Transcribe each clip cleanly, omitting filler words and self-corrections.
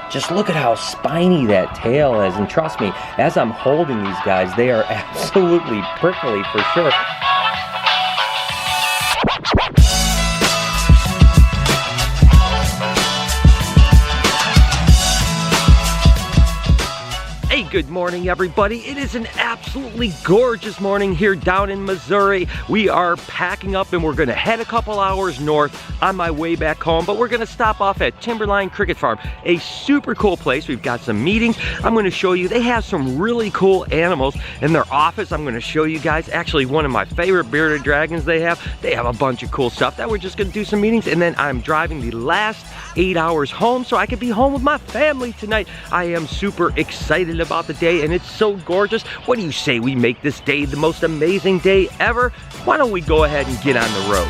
just look at how spiny that tail is. And trust me, as I'm holding these guys, they are absolutely prickly for sure. Hey, good morning, everybody. It is an absolutely gorgeous morning here down in Missouri. We are packing up and we're gonna head a couple hours north on my way back home, but we're gonna stop off at Timberline Cricket Farm, a super cool place. We've got some meetings. I'm gonna show you, they have some really cool animals in their office. I'm gonna show you guys, actually one of my favorite bearded dragons they have. They have a bunch of cool stuff that we're just gonna do some meetings, and then I'm driving the last 8 hours home so I can be home with my family tonight. I am super excited about the day and it's so gorgeous. What do you say we make this day the most amazing day ever? Why don't we go ahead and get on the road?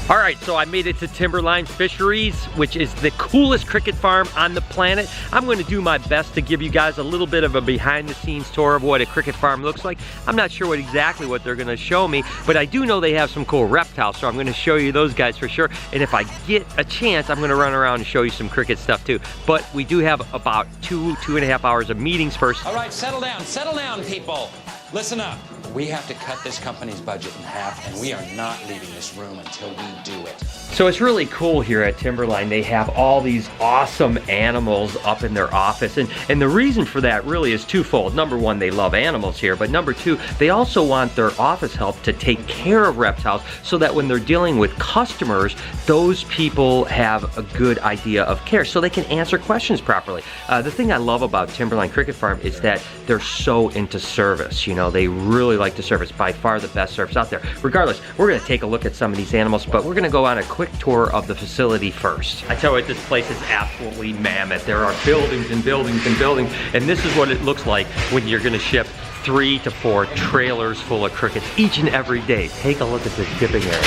All right, so I made it to Timberline Fisheries, which is the coolest cricket farm on the planet. I'm gonna do my best to give you guys a little bit of a behind the scenes tour of what a cricket farm looks like. I'm not sure exactly what they're gonna show me, but I do know they have some cool reptiles, so I'm gonna show you those guys for sure. And if I get a chance, I'm gonna run around and show you some cricket stuff too. But we do have about 2.5 hours of meetings first. All right, settle down, people. Listen up. We have to cut this company's budget in half, and we are not leaving this room until we do it. So it's really cool here at Timberline. They have all these awesome animals up in their office, and the reason for that really is twofold. Number one, they love animals here, but number two, they also want their office help to take care of reptiles so that when they're dealing with customers, those people have a good idea of care so they can answer questions properly. The thing I love about Timberline Cricket Farm is that they're so into service. You know, they really like the service, by far the best service out there. Regardless, we're gonna take a look at some of these animals, but we're gonna go on a quick tour of the facility first. I tell you what, this place is absolutely mammoth. There are buildings and buildings and buildings, and this is what it looks like when you're gonna ship 3 to 4 trailers full of crickets each and every day. Take a look at this shipping area.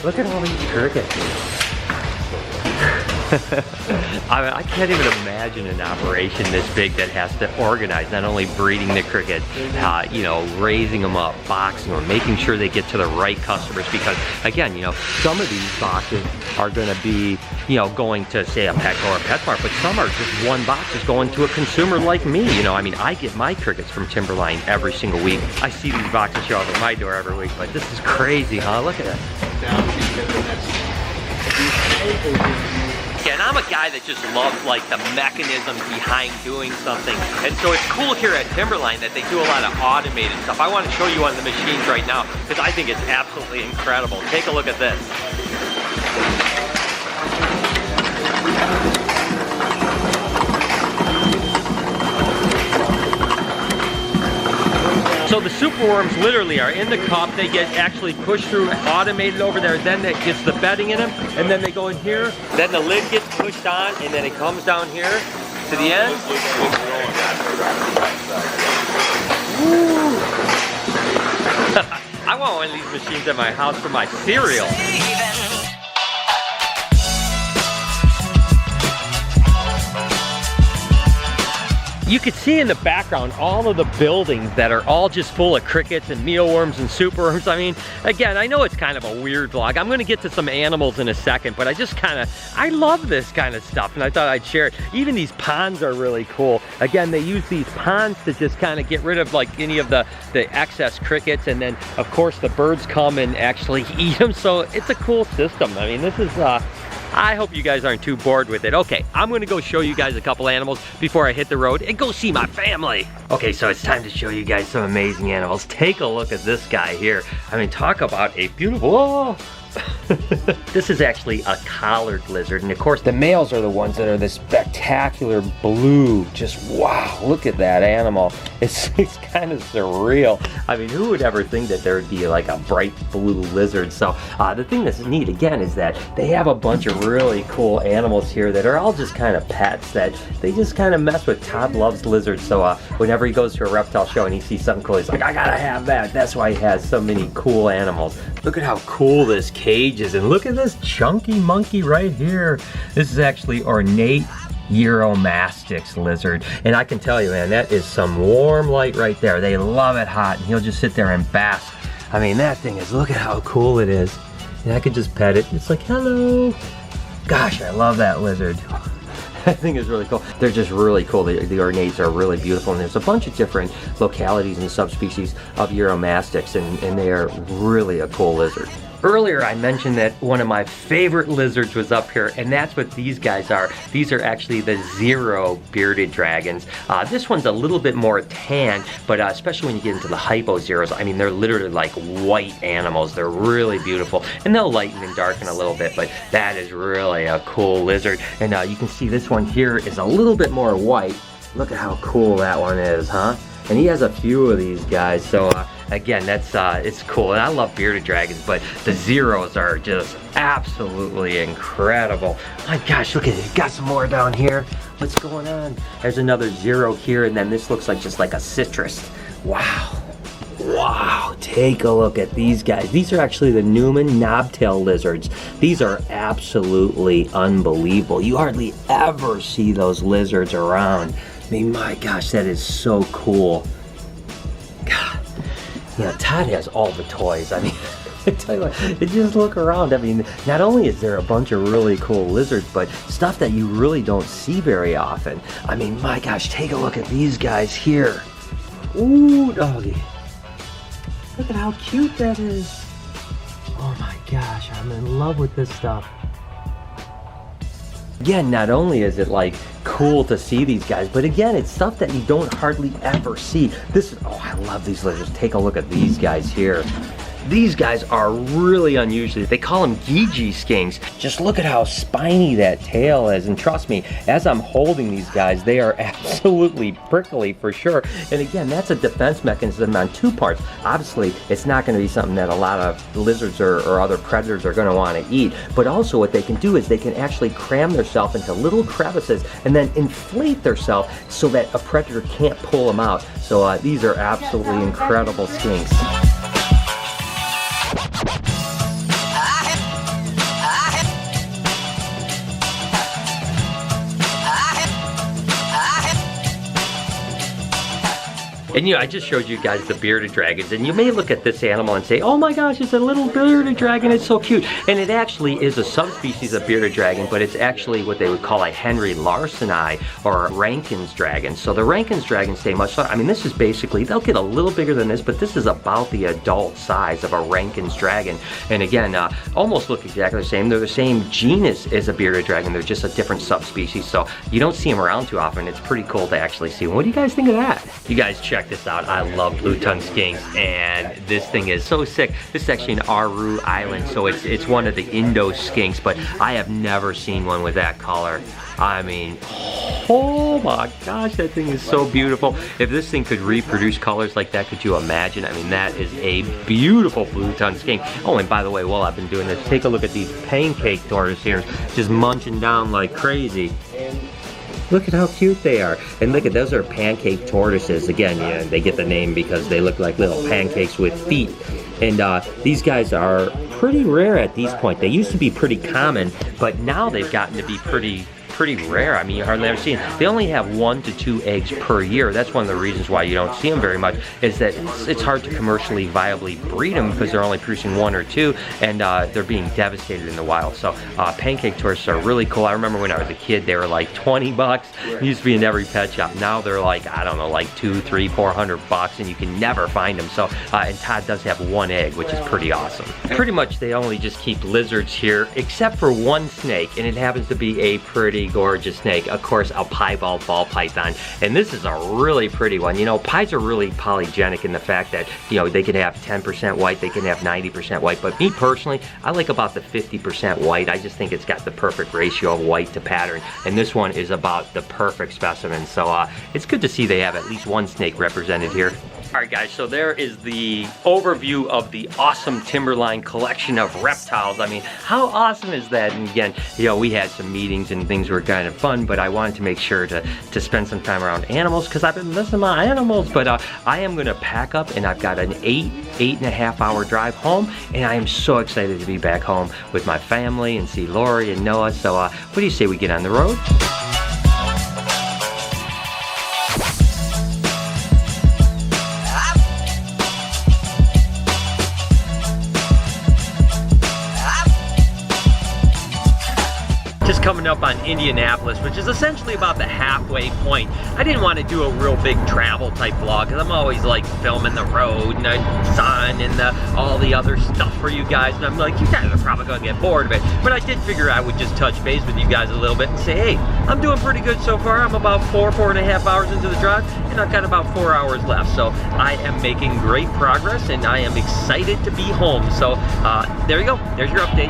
Look at all these crickets. I can't even imagine an operation this big that has to organize not only breeding the crickets, you know, raising them up, boxing them, making sure they get to the right customers, because again, you know, some of these boxes are going to be, you know, going to say a Petco or a PetSmart, but some are just one box is going to a consumer like me. You know, I mean, I get my crickets from Timberline every single week. I see these boxes show up at my door every week, but this is crazy, huh? Look at that. And I'm a guy that just loves like the mechanism behind doing something, and so it's cool here at Timberline that they do a lot of automated stuff. I want to show you one of the machines right now because I think it's absolutely incredible. Take a look at this. So the superworms literally are in the cup. They get actually pushed through, automated over there. Then that gets the bedding in them, and then they go in here. Then the lid gets pushed on, and then it comes down here to the end. I want one of these machines at my house for my cereal. You can see in the background all of the buildings that are all just full of crickets and mealworms and superworms. I mean, again, I know it's kind of a weird vlog. I'm gonna get to some animals in a second, but I love this kind of stuff, and I thought I'd share it. Even these ponds are really cool. Again, they use these ponds to just kind of get rid of like any of the excess crickets, and then of course the birds come and actually eat them, so it's a cool system. I mean, this is, I hope you guys aren't too bored with it. Okay, I'm gonna go show you guys a couple animals before I hit the road and go see my family. Okay, so it's time to show you guys some amazing animals. Take a look at this guy here. I mean, talk about a beautiful, whoa. This is actually a collared lizard, and of course the males are the ones that are this spectacular blue. Just wow, look at that animal. It's kind of surreal. I mean, who would ever think that there would be like a bright blue lizard? So the thing that's neat again is that they have a bunch of really cool animals here that are all just kind of pets that they just kind of mess with. Todd loves lizards, so whenever he goes to a reptile show and he sees something cool, he's like, I gotta have that. That's why he has so many cool animals. Look at how cool this cage is, and look at this chunky monkey right here. This is actually ornate Euromastix lizard, and I can tell you, man, that is some warm light right there. They love it hot, and he'll just sit there and bask. I mean, that thing is, look at how cool it is. And I could just pet it. It's like, hello. Gosh, I love that lizard. I think it's really cool. They're just really cool. The ornates are really beautiful, and there's a bunch of different localities and subspecies of Uromastyx, and they are really a cool lizard. Earlier I mentioned that one of my favorite lizards was up here, and that's what these guys are. These are actually the Zero bearded dragons. This one's a little bit more tan, but especially when you get into the hypo zeros, I mean, they're literally like white animals. They're really beautiful, and they'll lighten and darken a little bit, but that is really a cool lizard. And you can see this one here is a little bit more white. Look at how cool that one is, huh? And he has a few of these guys, so again, that's it's cool. And I love bearded dragons, but the Zeros are just absolutely incredible. My gosh, look at it. Got some more down here. What's going on? There's another Zero here, and then this looks like just like a citrus. Wow. Wow, take a look at these guys. These are actually the Newman knobtail lizards. These are absolutely unbelievable. You hardly ever see those lizards around. I mean, my gosh, that is so cool. God, you know, Todd has all the toys. I mean, I tell you what, just look around. I mean, not only is there a bunch of really cool lizards, but stuff that you really don't see very often. I mean, my gosh, take a look at these guys here. Ooh, doggy. Look at how cute that is. Oh my gosh, I'm in love with this stuff. Again, not only is it like cool to see these guys, but again, it's stuff that you don't hardly ever see. This is, oh, I love these lizards. Take a look at these guys here. These guys are really unusual. They call them Gigi skinks. Just look at how spiny that tail is. And trust me, as I'm holding these guys, they are absolutely prickly for sure. And again, that's a defense mechanism on two parts. Obviously, it's not going to be something that a lot of lizards or other predators are going to want to eat. But also what they can do is they can actually cram themselves into little crevices and then inflate themselves so that a predator can't pull them out. So these are absolutely incredible skinks. And you know, I just showed you guys the bearded dragons, and you may look at this animal and say, oh my gosh, it's a little bearded dragon, it's so cute. And it actually is a subspecies of bearded dragon, but it's actually what they would call a Henry Larsoni or Rankin's dragon. So the Rankin's dragons stay much larger. I mean, this is basically, they'll get a little bigger than this, but this is about the adult size of a Rankin's dragon. And again, almost look exactly the same. They're the same genus as a bearded dragon, they're just a different subspecies. So you don't see them around too often. It's pretty cool to actually see them. What do you guys think of that? You guys check this out. I love blue-tongued skinks, and this thing is so sick. This is actually an Aru island, so it's one of the Indo skinks, but I have never seen one with that color. I mean, oh my gosh, that thing is so beautiful. If this thing could reproduce colors like that, could you imagine? I mean, that is a beautiful blue-tongued skink. Oh, and by the way, while I've been doing this, take a look at these pancake tortoise here, just munching down like crazy. Look at how cute they are. And look at, those are pancake tortoises. Again, yeah, they get the name because they look like little pancakes with feet. And these guys are pretty rare at this point. They used to be pretty common, but now they've gotten to be pretty rare. I mean, you hardly ever see them. They only have 1 to 2 eggs per year. That's one of the reasons why you don't see them very much, is that it's hard to commercially viably breed them because they're only producing 1 or 2, and they're being devastated in the wild. So pancake tortoises are really cool. I remember when I was a kid, they were like 20 bucks. They used to be in every pet shop. Now they're like, I don't know, like $200, $300, $400, and you can never find them. So, and Todd does have 1 egg, which is pretty awesome. Pretty much they only just keep lizards here, except for 1 snake, and it happens to be a pretty gorgeous snake. Of course, a piebald ball python, and this is a really pretty one. You know, pies are really polygenic in the fact that, you know, they can have 10% white, they can have 90% white, but me personally, I like about the 50% white. I just think it's got the perfect ratio of white to pattern, and this one is about the perfect specimen. So it's good to see they have at least 1 snake represented here. Alright guys, so there is the overview of the awesome Timberline collection of reptiles. I mean, how awesome is that? And again, you know, we had some meetings and things were kind of fun, but I wanted to make sure to spend some time around animals because I've been missing my animals. But I am going to pack up, and I've got an 8.5 hour drive home, and I am so excited to be back home with my family and see Lori and Noah. So what do you say we get on the road? coming up on Indianapolis, which is essentially about the halfway point. I didn't want to do a real big travel type vlog because I'm always like filming the road and the sun and all the other stuff for you guys, and I'm like, you guys are probably gonna get bored of it. But I did figure I would just touch base with you guys a little bit and say, hey, I'm doing pretty good so far. I'm about 4.5 hours into the drive, and I've got about 4 hours left. So I am making great progress, and I am excited to be home. So there you go. There's your update.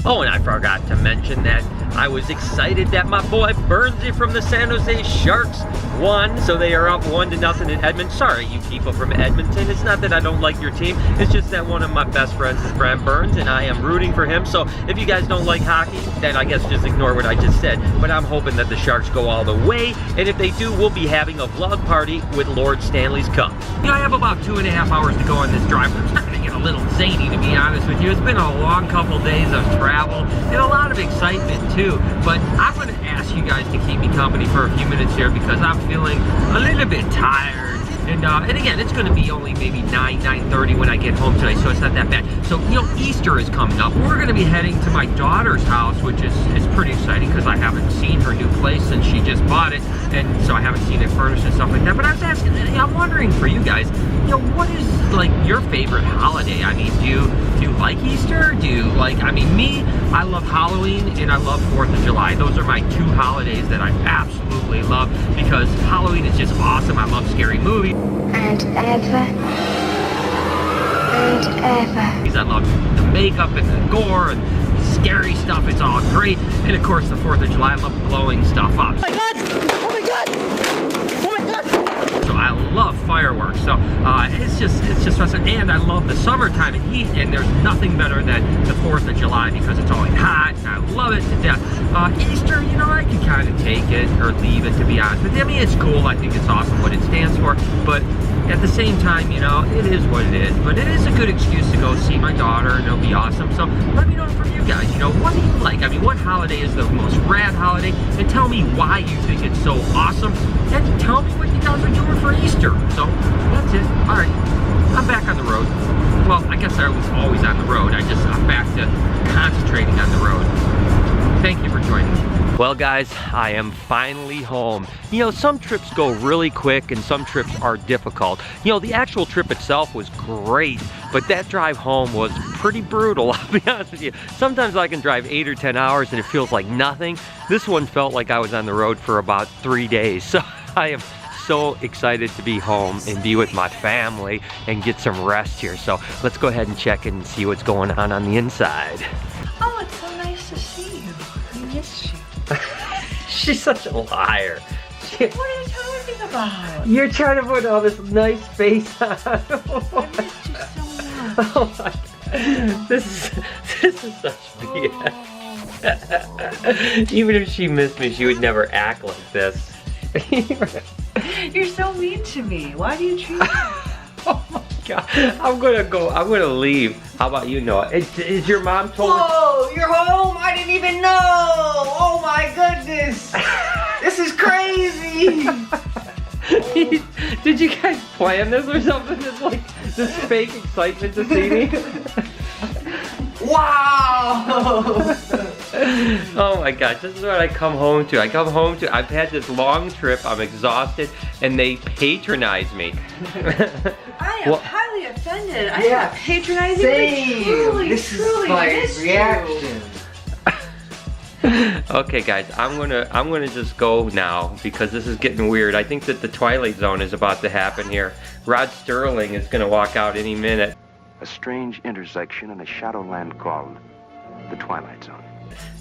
Oh, and I forgot to mention that I was excited that my boy Burnsy from the San Jose Sharks won. So they are up 1-0 in Edmonton. Sorry, you people from Edmonton. It's not that I don't like your team. It's just that one of my best friends is Brent Burns, and I am rooting for him. So if you guys don't like hockey, then I guess just ignore what I just said. But I'm hoping that the Sharks go all the way. And if they do, we'll be having a vlog party with Lord Stanley's Cup. You know, I have about 2.5 hours to go on this drive. I'm starting to get a little zany, to be honest with you. It's been a long couple days of travel and a lot of excitement too. But I'm going to ask you guys to keep me company for a few minutes here because I'm feeling a little bit tired. And again, it's going to be only maybe 9:30 when I get home today, so it's not that bad. So, you know, Easter is coming up. We're going to be heading to my daughter's house, which is pretty exciting because I haven't seen her new place since she just bought it, and so I haven't seen it furnished and stuff like that. But I was asking, I'm wondering for you guys, you know, what is like your favorite holiday? I mean, do you like Easter? Do you like, I mean, me, I love Halloween and I love 4th of July. Those are my two holidays that I absolutely love because Halloween is just awesome. I love scary movies. And ever. I love the makeup and the gore and scary stuff. It's all great. And of course, the 4th of July, I love blowing stuff up. Oh my God! Oh my God! Oh my God! So I love fireworks. So it's just awesome. And I love the summertime and heat. And there's nothing better than the 4th of July because it's always hot. And I love it to death. Easter, you know, I can kind of take it or leave it, to be honest with you. I mean, it's cool. I think it's awesome what it stands for. But at the same time, you know, it is what it is. But it is a good excuse to go see my daughter, and it'll be awesome. So let me know from you guys, you know, what do you like? I mean, what holiday is the most rad holiday? And tell me why you think it's so awesome. And tell me what you guys are doing for Easter. So that's it. All right, I'm back on the road. Well, I guess I was always on the road. I'm back to concentrating on the road. Thank you for joining me. Well guys, I am finally home. You know, some trips go really quick and some trips are difficult. You know, the actual trip itself was great, but that drive home was pretty brutal, I'll be honest with you. Sometimes I can drive 8 or 10 hours and it feels like nothing. This one felt like I was on the road for about 3 days. So I am so excited to be home and be with my family and get some rest here. So let's go ahead and check in and see what's going on the inside. Oh, it's so nice to see you. I miss you. She's such a liar. What are you talking about? You're trying to put all this nice face on. I missed you so much. Oh my God. This is such BS. Even if she missed me, she would never act like this. You're so mean to me. Why do you treat me? Oh my God. I'm gonna leave. How about you, Noah? Is your mom told? Whoa, you're home? I didn't even know. Oh my goodness. This is crazy. Did you guys plan this or something? It's like this fake excitement to see me. Wow. Oh my gosh, this is what I come home to. I've had this long trip, I'm exhausted, and they patronize me. I am highly offended. I'm not patronizing Same. you. This is my reaction. Okay guys, I'm gonna just go now because this is getting weird. I think that the Twilight Zone is about to happen here. Rod Sterling is gonna walk out any minute. A strange intersection in a shadowland called the Twilight Zone.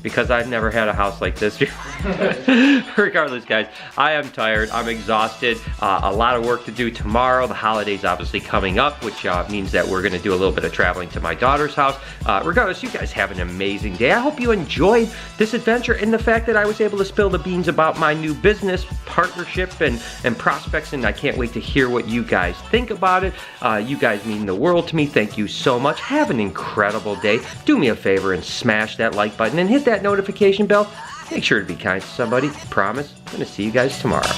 Because I've never had a house like this before. Regardless, guys, I am tired. I'm exhausted. A lot of work to do tomorrow. The holiday's obviously coming up, which means that we're going to do a little bit of traveling to my daughter's house. Regardless, you guys have an amazing day. I hope you enjoyed this adventure and the fact that I was able to spill the beans about my new business partnership and prospects, and I can't wait to hear what you guys think about it. You guys mean the world to me. Thank you so much. Have an incredible day. Do me a favor and smash that like button and hit that notification bell. Make sure to be kind to somebody. Promise. I'm going to see you guys tomorrow.